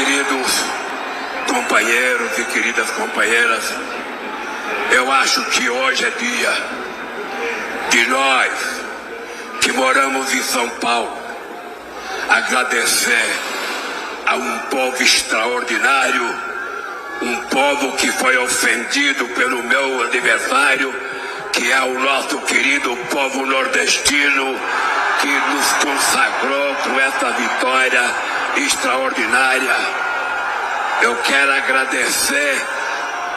Queridos companheiros e queridas companheiras, eu acho que hoje é dia de nós que moramos em São Paulo agradecer a um povo extraordinário, um povo que foi ofendido pelo meu aniversário, que é o nosso querido povo nordestino, que nos consagrou com essa vitória extraordinária. Eu quero agradecer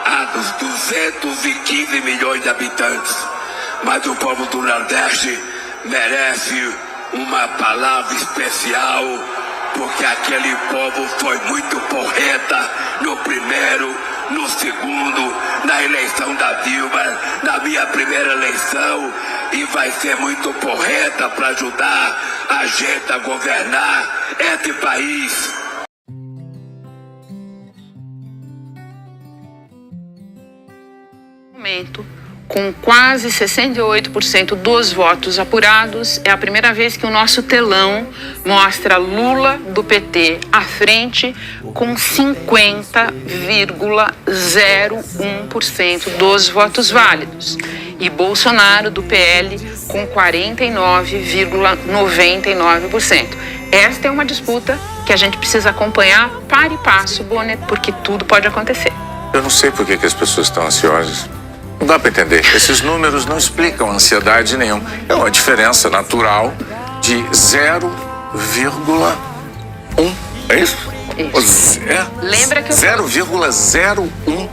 aos 215 milhões de habitantes, mas o povo do Nordeste merece uma palavra especial, porque aquele povo foi muito porreta no primeiro, no segundo, na eleição da Dilma, na minha primeira eleição, e vai ser muito porreta para ajudar a gente a governar esse país. Com quase 68% dos votos apurados, é a primeira vez que o nosso telão mostra Lula do PT à frente com 50,01% dos votos válidos e Bolsonaro do PL com 49,99%. Esta é uma disputa que a gente precisa acompanhar para e passo, Bonner, porque tudo pode acontecer. Eu não sei por que as pessoas estão ansiosas. Não dá para entender. Esses números não explicam ansiedade nenhuma. É uma diferença natural de 0,1. É isso? Isso. Lembra que eu 0,01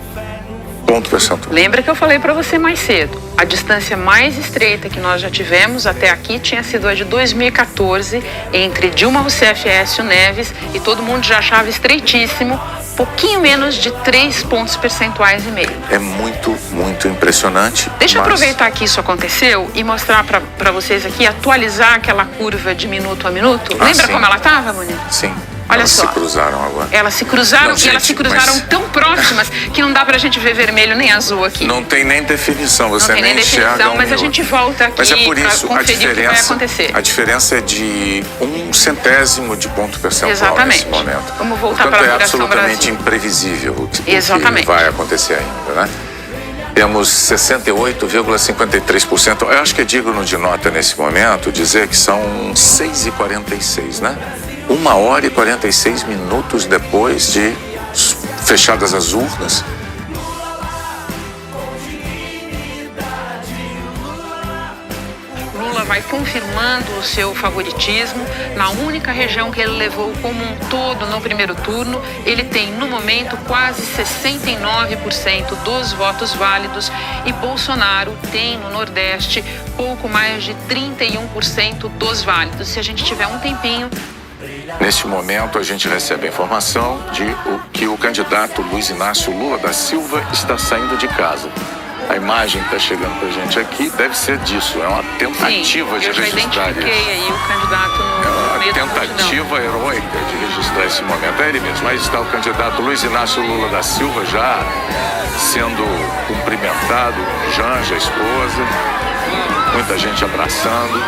ponto percentual. Lembra que eu falei para você mais cedo? A distância mais estreita que nós já tivemos até aqui tinha sido a de 2014, entre Dilma Rousseff e Aécio Neves, e todo mundo já achava estreitíssimo, pouquinho menos de 3 pontos percentuais e meio. É muito, muito impressionante. Deixa eu aproveitar que isso aconteceu e mostrar para vocês aqui, atualizar aquela curva de minuto a minuto. Lembra como ela estava, Monique? Sim. Olha elas só. Se cruzaram agora. Elas se cruzaram, não, e gente, elas se cruzaram tão próximas que não dá pra gente ver vermelho nem azul aqui. Não tem nem definição, você nem enxerga definição, mas a gente volta aqui mas é por isso, pra conferir o que vai acontecer. A diferença é de 1/100º de ponto percentual. Exatamente. Nesse momento. Vamos voltar para a apuração absolutamente Brasil. Imprevisível o que Exatamente. vai acontecer ainda, né? Temos 68,53%. Eu acho que é digno de nota nesse momento dizer que são 6h46, né? 1h46 depois de fechadas as urnas. Lula vai confirmando o seu favoritismo. Na única região que ele levou como um todo no primeiro turno, ele tem, no momento, quase 69% dos votos válidos, e Bolsonaro tem, no Nordeste, pouco mais de 31% dos válidos. Se a gente tiver um tempinho... Neste momento, a gente recebe a informação de que o candidato Luiz Inácio Lula da Silva está saindo de casa. A imagem que está chegando para a gente aqui deve ser disso. É uma tentativa de registrar isso. Eu já identifiquei aí o candidato no meio da multidão. É uma tentativa heróica de registrar esse momento. É ele mesmo. Aí está o candidato Luiz Inácio Lula da Silva já sendo cumprimentado, Janja, a esposa, muita gente abraçando.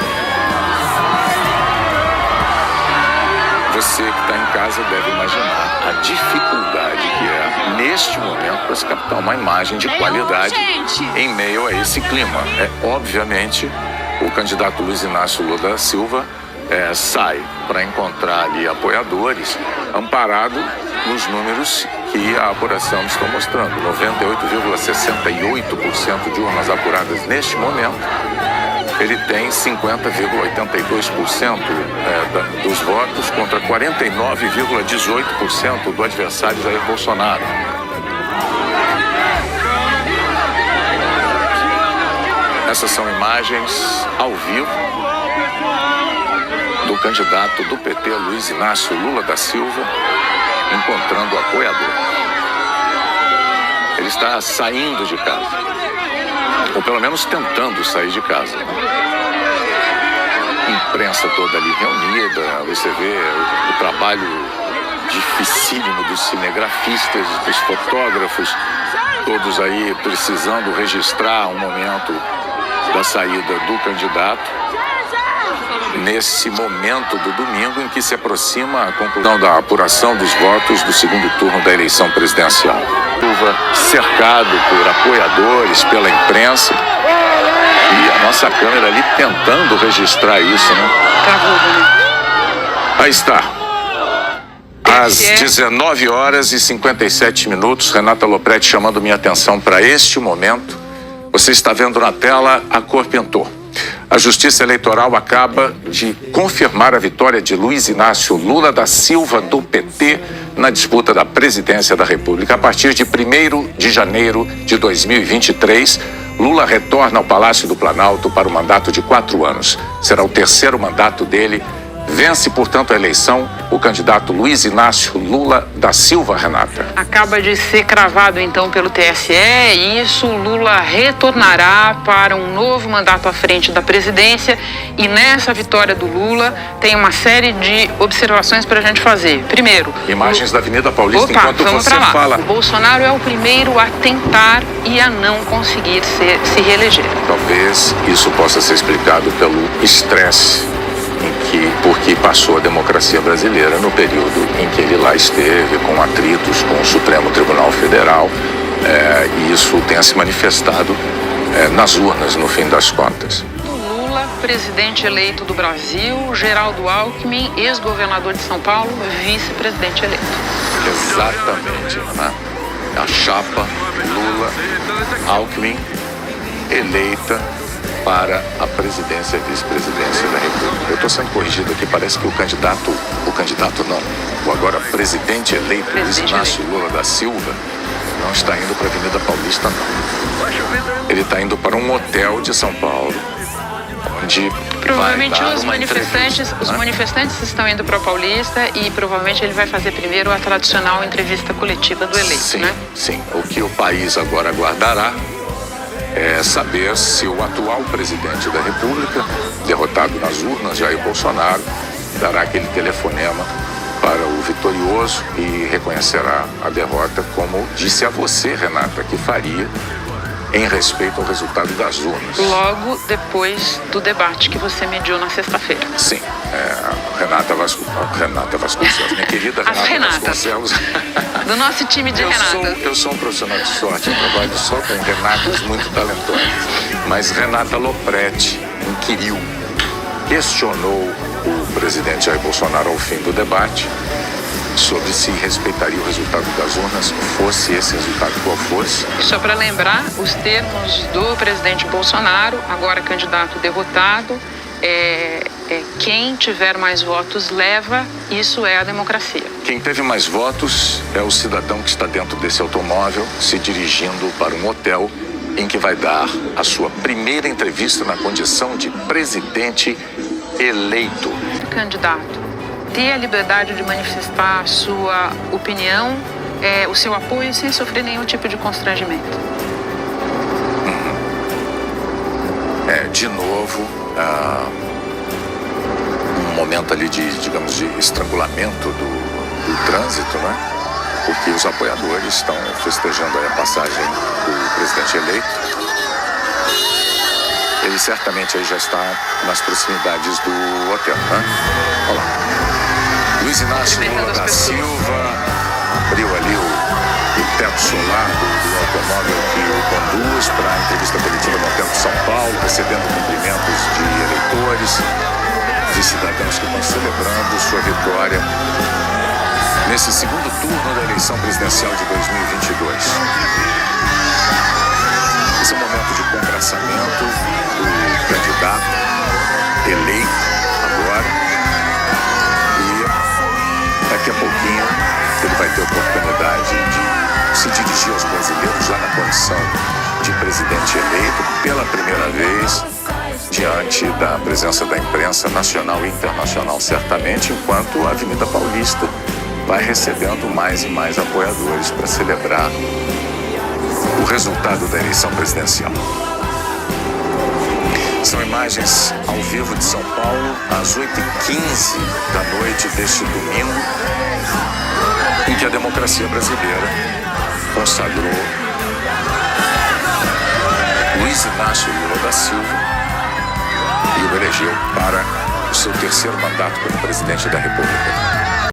Você que está em casa deve imaginar a dificuldade que é, neste momento, para se captar uma imagem de qualidade em meio a esse clima. Obviamente, o candidato Luiz Inácio Lula da Silva sai para encontrar ali apoiadores, amparado nos números que a apuração está mostrando. 98,68% de urnas apuradas neste momento. Ele tem 50,82% dos votos contra 49,18% do adversário Jair Bolsonaro. Essas são imagens ao vivo do candidato do PT, Luiz Inácio Lula da Silva, encontrando o apoiador. Ele está saindo de casa. Ou pelo menos tentando sair de casa. Imprensa toda ali reunida, você vê o trabalho dificílimo dos cinegrafistas, dos fotógrafos, todos aí precisando registrar um momento da saída do candidato. nesse momento do domingo em que se aproxima a conclusão da apuração dos votos do segundo turno da eleição presidencial. Silva cercado por apoiadores, pela imprensa, e a nossa câmera ali tentando registrar isso, né? Travou, né? Aí está. Às 19 horas e 57 minutos, Renata Lopretti chamando minha atenção para este momento. Você está vendo na tela, a cor pintou. A Justiça Eleitoral acaba de confirmar a vitória de Luiz Inácio Lula da Silva, do PT, na disputa da presidência da República. A partir de 1º de janeiro de 2023, Lula retorna ao Palácio do Planalto para um mandato de 4 anos. Será o terceiro mandato dele. Vence, portanto, a eleição o candidato Luiz Inácio Lula da Silva, Renata. Acaba de ser cravado, então, pelo TSE, e isso, Lula retornará para um novo mandato à frente da presidência, e nessa vitória do Lula tem uma série de observações para a gente fazer. Primeiro... Imagens da Avenida Paulista, enquanto você fala. O Bolsonaro é o primeiro a tentar e a não conseguir se reeleger. Talvez isso possa ser explicado pelo estresse por que passou a democracia brasileira no período em que ele lá esteve, com atritos com o Supremo Tribunal Federal, e isso tenha se manifestado nas urnas, no fim das contas. Lula, presidente eleito do Brasil, Geraldo Alckmin, ex-governador de São Paulo, vice-presidente eleito. Exatamente, né? A chapa Lula-Alckmin eleita para a presidência e vice-presidência da República. Eu estou sendo corrigido aqui, parece que o candidato não, o agora presidente eleito, Luiz Inácio Lula da Silva, não está indo para a Avenida Paulista, não. Ele está indo para um hotel de São Paulo, onde provavelmente vai dar os manifestantes estão indo para a Paulista, e provavelmente ele vai fazer primeiro a tradicional entrevista coletiva do eleito, sim, né? Sim, o que o país agora aguardará é saber se o atual presidente da República, derrotado nas urnas, Jair Bolsonaro, dará aquele telefonema para o vitorioso e reconhecerá a derrota, como disse a você, Renata, que faria em respeito ao resultado das urnas. Logo depois do debate que você mediu na sexta-feira. Sim, Renata Vasconcelos, minha querida Renata Vasconcelos. Do nosso time de Renatas. Eu sou um profissional de sorte, eu trabalho só com Renatas muito talentosas. Mas Renata Lopretti inquiriu, questionou o presidente Jair Bolsonaro ao fim do debate sobre se respeitaria o resultado das urnas, fosse esse resultado qual fosse. Só para lembrar, os termos do presidente Bolsonaro, agora candidato derrotado, quem tiver mais votos leva, isso é a democracia. Quem teve mais votos é o cidadão que está dentro desse automóvel, se dirigindo para um hotel em que vai dar a sua primeira entrevista na condição de presidente eleito. Candidato, ter a liberdade de manifestar a sua opinião, o seu apoio, sem sofrer nenhum tipo de constrangimento. De novo, um momento ali de estrangulamento do trânsito, né? Porque os apoiadores estão festejando aí a passagem do presidente eleito. Ele certamente aí já está nas proximidades do hotel, né? Olha lá. Luiz Inácio Lula da Silva abriu ali o teto solar do automóvel que o conduz para a entrevista coletiva no hotel de São Paulo, recebendo cumprimentos de eleitores, de cidadãos que estão celebrando sua vitória nesse segundo turno da eleição presidencial de 2022. Esse é um momento de congraçamento do candidato eleito agora, e daqui a pouquinho ele vai ter a oportunidade de se dirigir aos brasileiros já na condição de presidente eleito pela primeira vez, diante da presença da imprensa nacional e internacional, certamente, enquanto a Avenida Paulista vai recebendo mais e mais apoiadores para celebrar o resultado da eleição presidencial. São imagens ao vivo de São Paulo, às 8h15 da noite deste domingo, em que a democracia brasileira consagrou Luiz Inácio Lula da Silva e o elegeu para o seu terceiro mandato como presidente da República.